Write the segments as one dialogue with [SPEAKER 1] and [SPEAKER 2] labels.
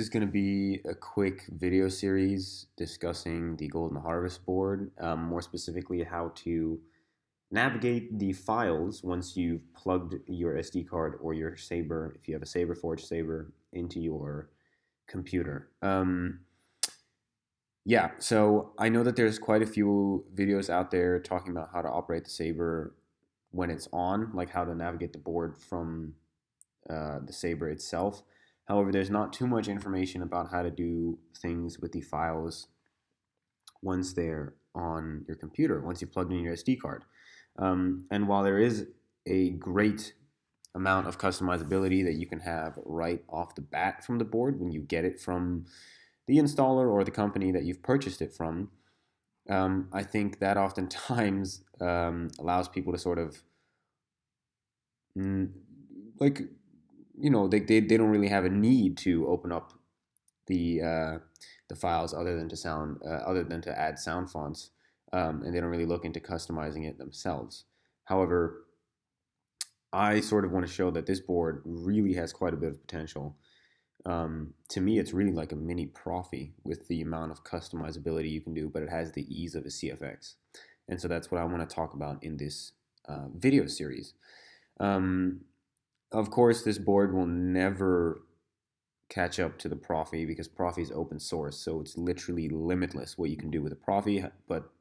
[SPEAKER 1] This is going to be a quick video series discussing the Golden Harvest board, more specifically how to navigate the files once you've plugged your SD card or your Saber, if you have a Saber Forge Saber, into your computer. Yeah, so I know that there's quite a few videos out there talking about how to operate the Saber when it's on, like how to navigate the board from the Saber itself. However, there's not too much information about how to do things with the files once they're on your computer, once you've plugged in your SD card. And while there is a great amount of customizability that you can have right off the bat from the board when you get it from the installer or the company that you've purchased it from, I think that oftentimes allows people to sort of like they don't really have a need to open up the files other than to add sound fonts, and they don't really look into customizing it themselves. However, I sort of want to show that this board really has quite a bit of potential. To me, it's really like a mini Profi with the amount of customizability you can do, but it has the ease of a CFX. And so that's what I want to talk about in this video series. Of course, this board will never catch up to the Profi because Profi is open source, so it's literally limitless what you can do with a Profi. But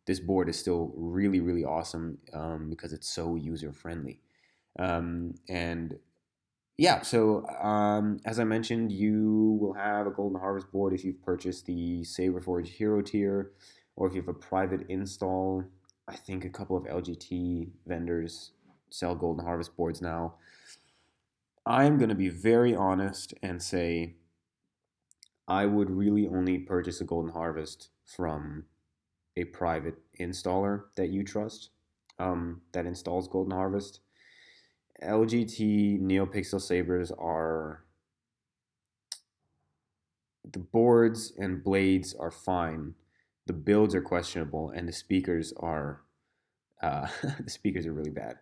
[SPEAKER 1] this board is still really, really awesome because it's so user friendly. And yeah, so as I mentioned, you will have a Golden Harvest board if you've purchased the Saberforge Hero tier, or if you have a private install. I think a couple of LGT vendors sell Golden Harvest boards now. I'm going to be very honest and say I would really only purchase a Golden Harvest from a private installer that you trust, that installs Golden Harvest. LGT NeoPixel Sabers are, the boards and blades are fine. The builds are questionable, and the speakers are the speakers are really bad.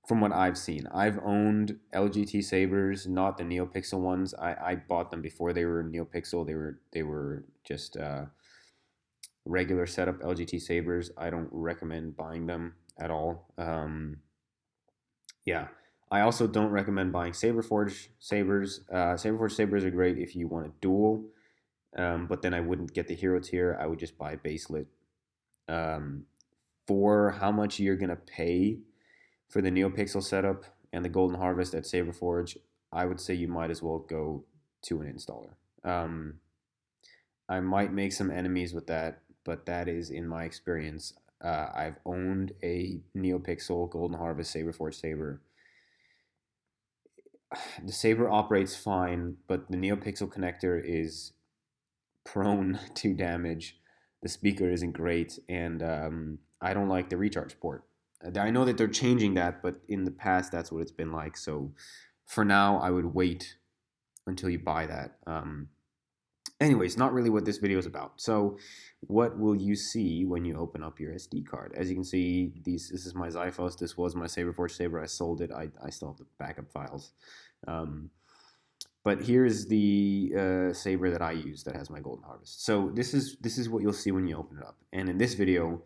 [SPEAKER 1] From what I've seen, I've owned LGT Sabers, not the NeoPixel ones. I bought them before they were NeoPixel. They were just regular setup LGT Sabers. I don't recommend buying them at all. Yeah, I also don't recommend buying Saberforge Sabers. Saberforge Sabers are great if you want a dual, but then I wouldn't get the Hero tier. I would just buy baselit. For how much you're gonna pay for the NeoPixel setup and the Golden Harvest at Saberforge, I would say you might as well go to an installer. I might make some enemies with that, but that is in my experience. I've owned a NeoPixel Golden Harvest Saberforge Saber. The Saber operates fine, but the NeoPixel connector is prone to damage. The speaker isn't great, and I don't like the recharge port. I know that they're changing that, but in the past, that's what it's been like. So for now, I would wait until you buy that. Anyways, not really what this video is about. So what will you see when you open up your SD card? As you can see, this is my Xiphos. This was my Saberforge Saber. I sold it. I still have the backup files. But here's the Saber that I use that has my Golden Harvest. So this is what you'll see when you open it up. And in this video,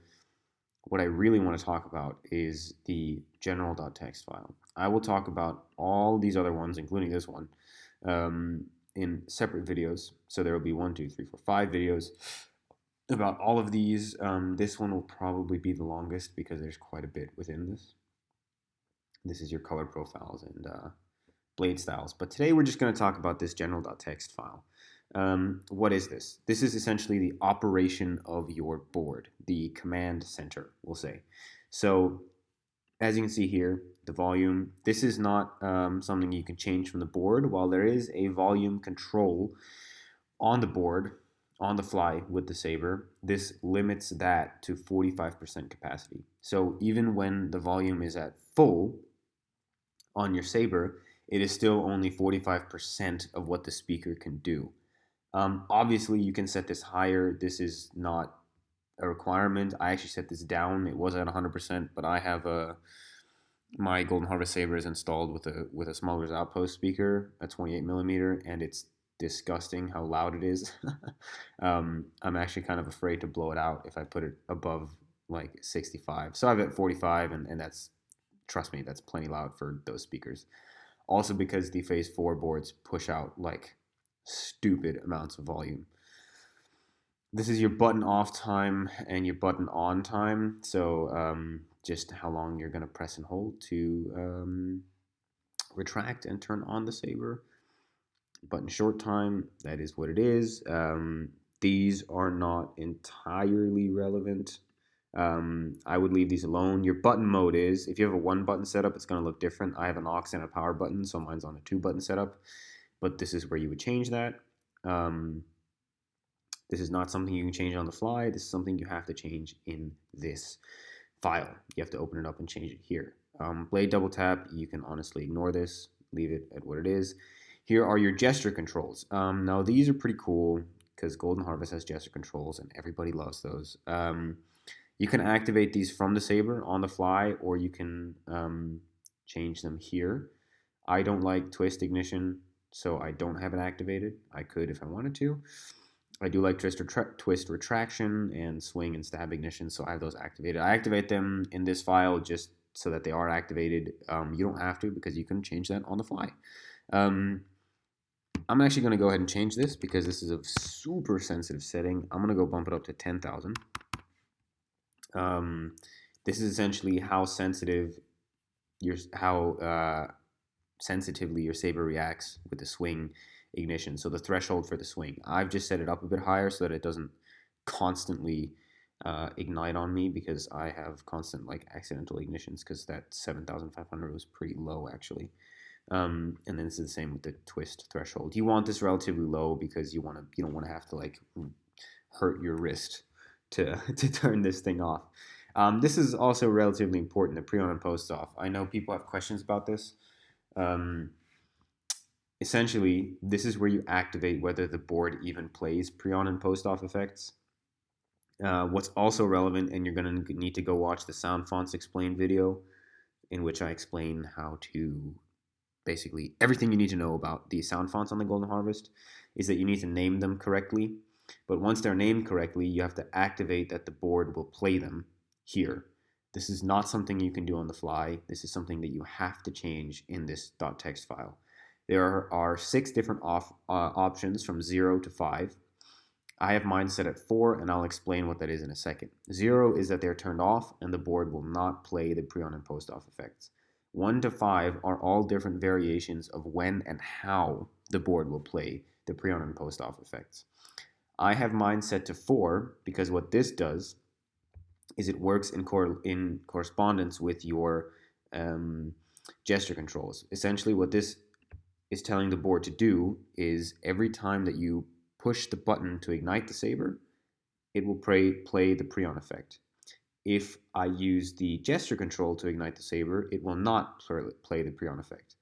[SPEAKER 1] what I really want to talk about is the general.txt file. I will talk about all these other ones, including this one, in separate videos. So there will be 1, 2, 3, 4, 5 videos about all of these. This one will probably be the longest because there's quite a bit within this. This is your color profiles and blade styles. But today we're just going to talk about this general.txt file. What is this? This is essentially the operation of your board, the command center, we'll say. So as you can see here, the volume, this is not something you can change from the board. While there is a volume control on the board, on the fly with the Saber, this limits that to 45% capacity. So even when the volume is at full on your Saber, it is still only 45% of what the speaker can do. Obviously, you can set this higher. This is not a requirement. I actually set this down. It was at 100%, but I have a my Golden Harvest Saber is installed with a Smuggler's Outpost speaker, a 28 millimeter, and it's disgusting how loud it is. I'm actually kind of afraid to blow it out if I put it above like 65. So I have it at 45, and that's, trust me, that's plenty loud for those speakers. Also because the Phase 4 boards push out like stupid amounts of volume. This is your button off time and your button on time. So just how long you're going to press and hold to retract and turn on the saber. Button short time, that is what it is. These are not entirely relevant. I would leave these alone. Your button mode is, if you have a 1-button setup, it's going to look different. I have an aux and a power button, so mine's on a 2-button setup. But this is where you would change that. This is not something you can change on the fly. This is something you have to change in this file. You have to open it up and change it here. Blade double tap, you can honestly ignore this. Leave it at what it is. Here are your gesture controls. Now these are pretty cool because Golden Harvest has gesture controls and everybody loves those. You can activate these from the saber on the fly, or you can change them here. I don't like twist ignition, so I don't have it activated. I could if I wanted to. I do like twist retraction and swing and stab ignition, so I have those activated. I activate them in this file just so that they are activated. You don't have to because you can change that on the fly. I'm actually going to go ahead and change this because this is a super sensitive setting. I'm going to go bump it up to 10,000. This is essentially how sensitively your saber reacts with the swing ignition. So the threshold for the swing. I've just set it up a bit higher so that it doesn't constantly ignite on me, because I have constant like accidental ignitions, because that 7,500 was pretty low actually. And then this is the same with the twist threshold. You want this relatively low because you don't want to have to like hurt your wrist to turn this thing off. This is also relatively important, the pre-on and post-off. I know people have questions about this. Essentially, this is where you activate whether the board even plays pre-on and post-off effects. What's also relevant, and you're going to need to go watch the Sound Fonts Explained video, in which I explain how to, basically everything you need to know about the sound fonts on the Golden Harvest, is that you need to name them correctly. But once they're named correctly, you have to activate that the board will play them here. This is not something you can do on the fly. This is something that you have to change in this .txt file. There are 6 different options from 0 to 5. I have mine set at 4, and I'll explain what that is in a second. 0 is that they're turned off, and the board will not play the pre-on and post-off effects. 1 to 5 are all different variations of when and how the board will play the pre-on and post-off effects. I have mine set to 4 because what this does is it works in correspondence with your gesture controls. Essentially, what this is telling the board to do is every time that you push the button to ignite the saber, it will play the pre-on effect. If I use the gesture control to ignite the saber, it will not play the pre-on effect.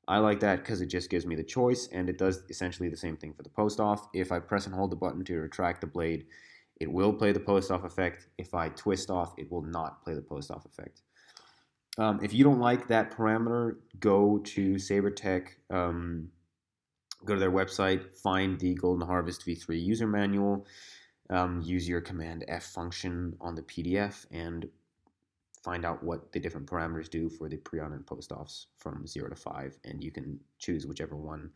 [SPEAKER 1] I like that because it just gives me the choice, and it does essentially the same thing for the post-off. If I press and hold the button to retract the blade, it will play the post-off effect. If I twist off, it will not play the post-off effect. If you don't like that parameter, go to SaberTech, go to their website, find the Golden Harvest v3 user manual, use your Command F function on the PDF, and find out what the different parameters do for the pre-on and post-offs from 0 to 5, and you can choose whichever one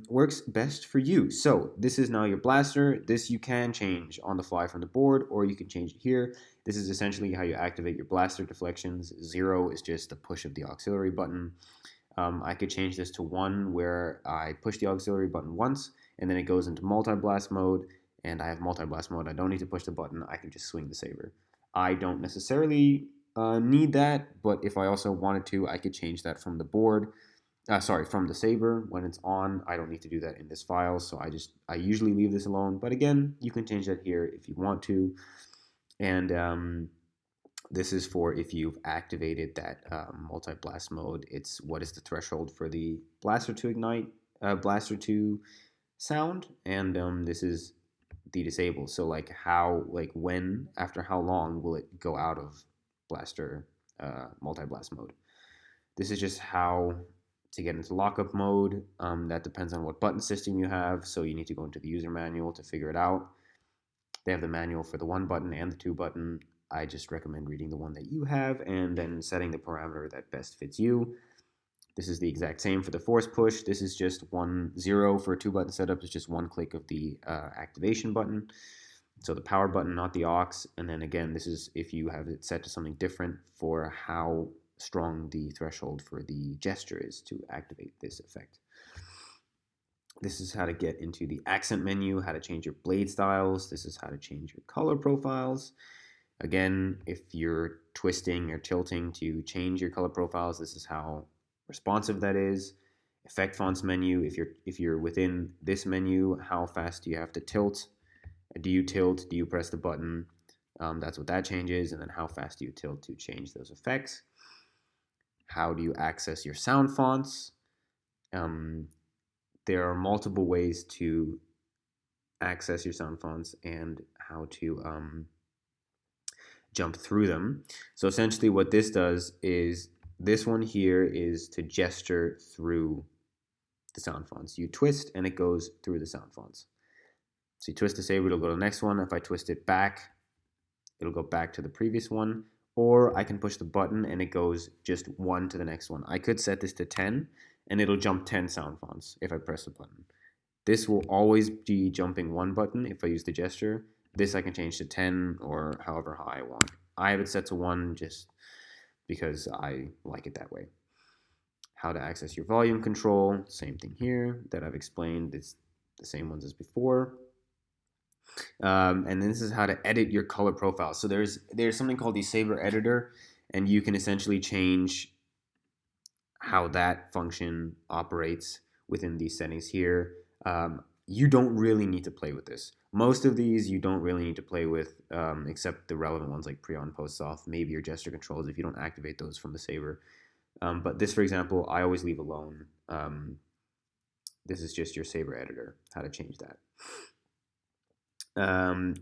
[SPEAKER 1] works best for you. So this is now your blaster. This you can change on the fly from the board, or you can change it here. This is essentially how you activate your blaster deflections. 0 is just the push of the auxiliary button. I could change this to 1, where I push the auxiliary button once, and then it goes into multi-blast mode, and I have multi-blast mode. I don't need to push the button. I can just swing the saber. I don't necessarily need that, but if I also wanted to, I could change that from the board. From the saber when it's on. I don't need to do that in this file, so I usually leave this alone. But again, you can change that here if you want to. And this is for if you've activated that multi-blast mode. It's what is the threshold for the blaster to ignite, blaster to sound, and this is the disable. So when, after how long will it go out of blaster multi-blast mode? This is just how to get into lockup mode. That depends on what button system you have, so you need to go into the user manual to figure it out. They have the manual for the 1 button and the 2 button. I just recommend reading the one that you have and then setting the parameter that best fits you. This is the exact same for the force push. This is just 1-0 for a 2-button setup. It's just one click of the activation button. So the power button, not the aux. And then again, this is if you have it set to something different for how strong the threshold for the gesture is to activate this effect. This is how to get into the accent menu, how to change your blade styles. This is how to change your color profiles. Again, if you're twisting or tilting to change your color profiles, this is how responsive that is. Effect fonts menu, if you're within this menu, how fast do you have to tilt? Do you tilt? Do you press the button? That's what that changes. And then how fast do you tilt to change those effects? How do you access your sound fonts? There are multiple ways to access your sound fonts and how to jump through them. So essentially what this does is this one here is to gesture through the sound fonts. You twist and it goes through the sound fonts. So you twist the saber, it'll go to the next one. If I twist it back, it'll go back to the previous one. Or I can push the button and it goes just 1 to the next one. I could set this to 10 and it'll jump 10 sound fonts if I press the button. This will always be jumping 1 button if I use the gesture. This I can change to 10 or however high I want. I have it set to 1 just because I like it that way. How to access your volume control, same thing here that I've explained. It's the same ones as before. And this is how to edit your color profile. So there's something called the Saber Editor, and you can essentially change how that function operates within these settings here. You don't really need to play with this. Most of these you don't really need to play with, except the relevant ones like pre-on, post-off, maybe your gesture controls if you don't activate those from the Saber. But this, for example, I always leave alone. This is just your Saber Editor, how to change that.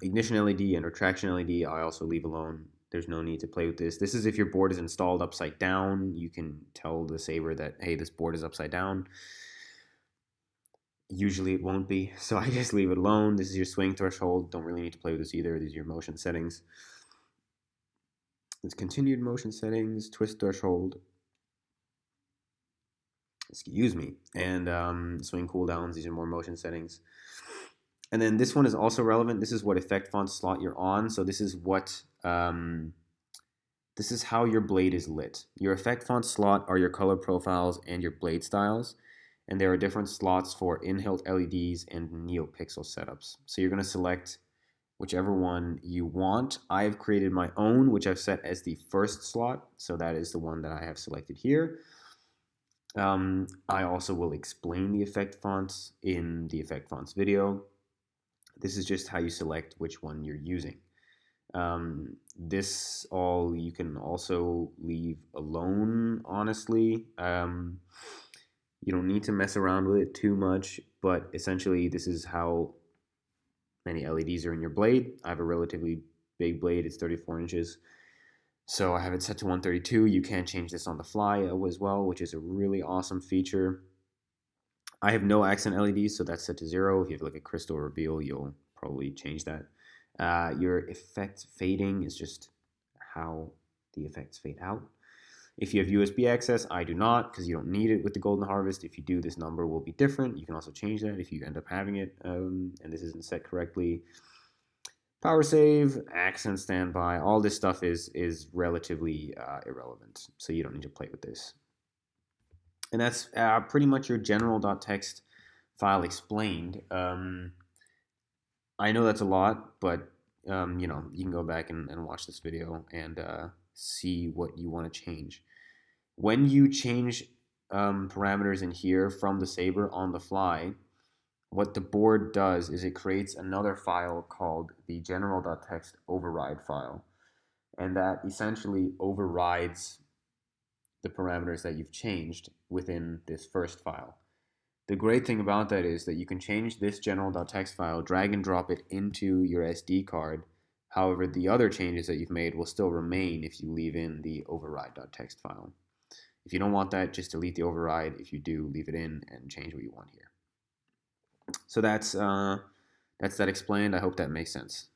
[SPEAKER 1] Ignition LED and retraction LED I also leave alone. There's no need to play with this. This is if your board is installed upside down. You can tell the Saber that, hey, this board is upside down. Usually it won't be, so I just leave it alone. This is your swing threshold. Don't really need to play with this either. These are your motion settings. It's continued motion settings, twist threshold. Excuse me. And swing cooldowns. These are more motion settings. And then this one is also relevant. This is what effect font slot you're on. So this is what this is how your blade is lit. Your effect font slot are your color profiles and your blade styles. And there are different slots for in-hilt LEDs and NeoPixel setups. So you're going to select whichever one you want. I've created my own, which I've set as the first slot. So that is the one that I have selected here. I also will explain the effect fonts in the effect fonts video. This is just how you select which one you're using. This all you can also leave alone, honestly. You don't need to mess around with it too much, but essentially this is how many LEDs are in your blade. I have a relatively big blade, it's 34 inches. So I have it set to 132. You can change this on the fly as well, which is a really awesome feature. I have no accent LEDs, so that's set to 0. If you have like a crystal reveal, you'll probably change that. Your effect fading is just how the effects fade out. If you have USB access, I do not, because you don't need it with the Golden Harvest. If you do, this number will be different. You can also change that if you end up having it, and this isn't set correctly. Power save, accent standby, all this stuff is relatively irrelevant, so you don't need to play with this. And that's pretty much your general.txt file explained. I know that's a lot, but you know, you can go back and watch this video and see what you want to change. When you change parameters in here from the Saber on the fly, what the board does is it creates another file called the general.txt override file. And that essentially overrides the parameters that you've changed within this first file. The great thing about that is that you can change this general.txt file, drag and drop it into your SD card. However, the other changes that you've made will still remain if you leave in the override.txt file. If you don't want that, just delete the override. If you do, leave it in and change what you want here. So that's that explained. I hope that makes sense.